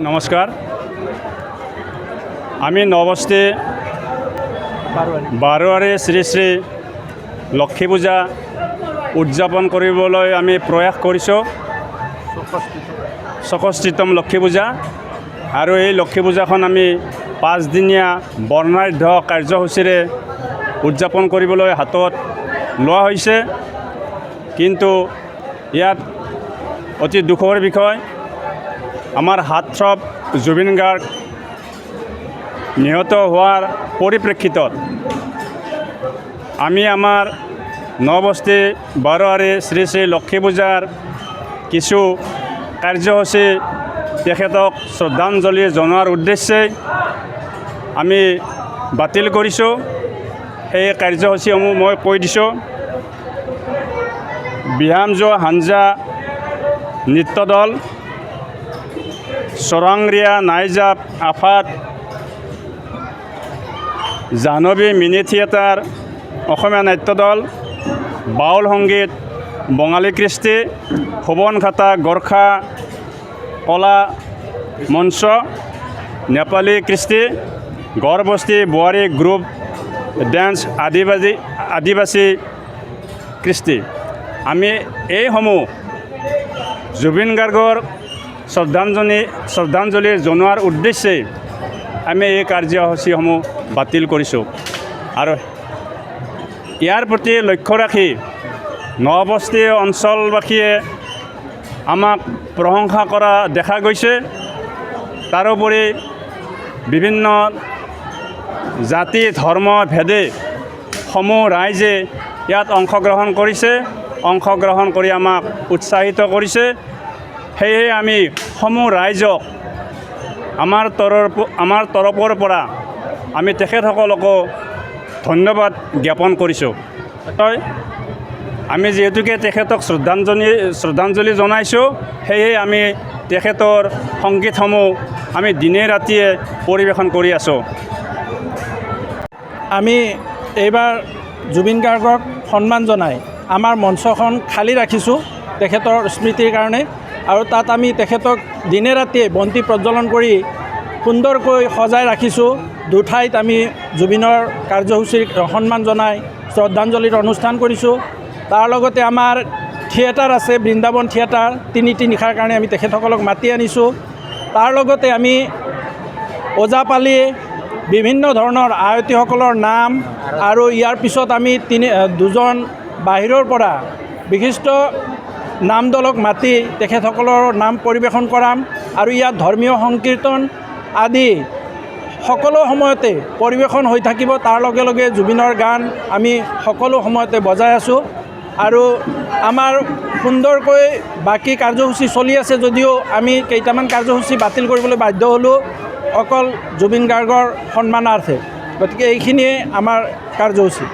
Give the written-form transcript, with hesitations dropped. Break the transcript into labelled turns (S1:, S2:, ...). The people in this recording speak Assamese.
S1: নমস্কাৰ। আমি নৱবস্তি বাৰোৱাৰী শ্ৰী শ্ৰী লক্ষী পূজা উদযাপন কৰিবলৈ আমি প্ৰয়াস কৰিছোঁ। চকস্থিতম লক্ষী পূজা, আৰু এই লক্ষী পূজাখন আমি 5 দিনীয়া বৰ্ণাঢ্য কাৰ্যসূচীৰে উদযাপন কৰিবলৈ হাতত লোৱা হৈছে। কিন্তু ইয়াত অতি দুখৰ বিষয়, আমাৰ হাৰ্টথ্ৰব জুবিন গাৰ্গ নিহত হোৱাৰ পৰিপ্ৰেক্ষিতত আমি আমাৰ নৱবস্তি বাৰোৱাৰী শ্ৰী শ্ৰী লক্ষী পূজাৰ কিছু কাৰ্যসূচী তেখেতক শ্ৰদ্ধাঞ্জলি জনোৱাৰ উদ্দেশ্যে আমি বাতিল কৰিছোঁ। সেই কাৰ্যসূচীসমূহ মই কৈ দিছোঁ। বিহামজো হাঞ্জা নৃত্য দল, চৰাংৰিয়া নাইজাব আফাদ, জাহ্নৱী মিনি থিয়েটাৰ, অসমীয়া নাট্য দল, বাউল সংগীত, বঙালী কৃষ্টি, সোৱনঘাটা গোৰ্খা কলা মঞ্চ, নেপালী কৃষ্টি, গড়বস্তি বোৱাৰী গ্ৰুপ ডেন্স, আদিবাসী কৃষ্টি, আমি এইসমূহ জুবিন গাৰ্গৰ শ্ৰদ্ধাঞ্জলি জনোৱাৰ উদ্দেশ্যে আমি এই কাৰ্যসূচীসমূহ বাতিল কৰিছোঁ। আৰু ইয়াৰ প্ৰতি লক্ষ্য ৰাখি নৱবস্তি অঞ্চলবাসীয়ে আমাক প্ৰশংসা কৰা দেখা গৈছে। তাৰোপৰি বিভিন্ন জাতি ধৰ্ম ভেদে সমূহ ৰাইজে ইয়াত অংশগ্ৰহণ কৰিছে, অংশগ্ৰহণ কৰি আমাক উৎসাহিত কৰিছে। সেয়ে আমি সমূহ ৰাইজক আমাৰ তৰফৰ পৰা আমি তেখেতসকলকো ধন্যবাদ জ্ঞাপন কৰিছোঁ। আমি যিহেতুকে তেখেতক শ্ৰদ্ধাঞ্জলি জনাইছোঁ, সেয়ে আমি তেখেতৰ সংগীতসমূহ আমি দিনে ৰাতিয়ে পৰিৱেশন কৰি আছোঁ।
S2: আমি এইবাৰ জুবিন গাৰ্গক সন্মান জনাই আমাৰ মঞ্চখন খালী ৰাখিছোঁ তেখেতৰ স্মৃতিৰ কাৰণে, আৰু তাত আমি তেখেতক দিনে ৰাতিয়ে বন্তি প্ৰজ্বলন কৰি সুন্দৰকৈ সজাই ৰাখিছোঁ। দুঠাইত আমি জুবিনৰ কাৰ্যসূচীৰ সন্মান জনাই শ্ৰদ্ধাঞ্জলিৰ অনুষ্ঠান কৰিছোঁ। তাৰ লগতে আমাৰ থিয়েটাৰ আছে, বৃন্দাবন থিয়েটাৰ, 3টি নিশাৰ কাৰণে আমি তেখেতসকলক মাতি আনিছোঁ। তাৰ লগতে আমি ওজাপালি, বিভিন্ন ধৰণৰ আয়তীসকলৰ নাম, আৰু ইয়াৰ পিছত আমি 2জন বাহিৰৰ পৰা বিশিষ্ট নাম দলক মাতি তেখেতসকলৰ নাম পৰিৱেশন কৰাম। আৰু ইয়াত ধৰ্মীয় সংকীৰ্তন আদি সকলো সময়তে পৰিৱেশন হৈ থাকিব। তাৰ লগে লগে জুবিনৰ গান আমি সকলো সময়তে বজাই আছোঁ। আৰু আমাৰ সুন্দৰকৈ বাকী কাৰ্যসূচী চলি আছে যদিও আমি কেইটামান কাৰ্যসূচী বাতিল কৰিবলৈ বাধ্য হ'লোঁ অকল জুবিন গাৰ্গৰ সন্মানাৰ্থে। গতিকে এইখিনিয়ে আমাৰ কাৰ্যসূচী।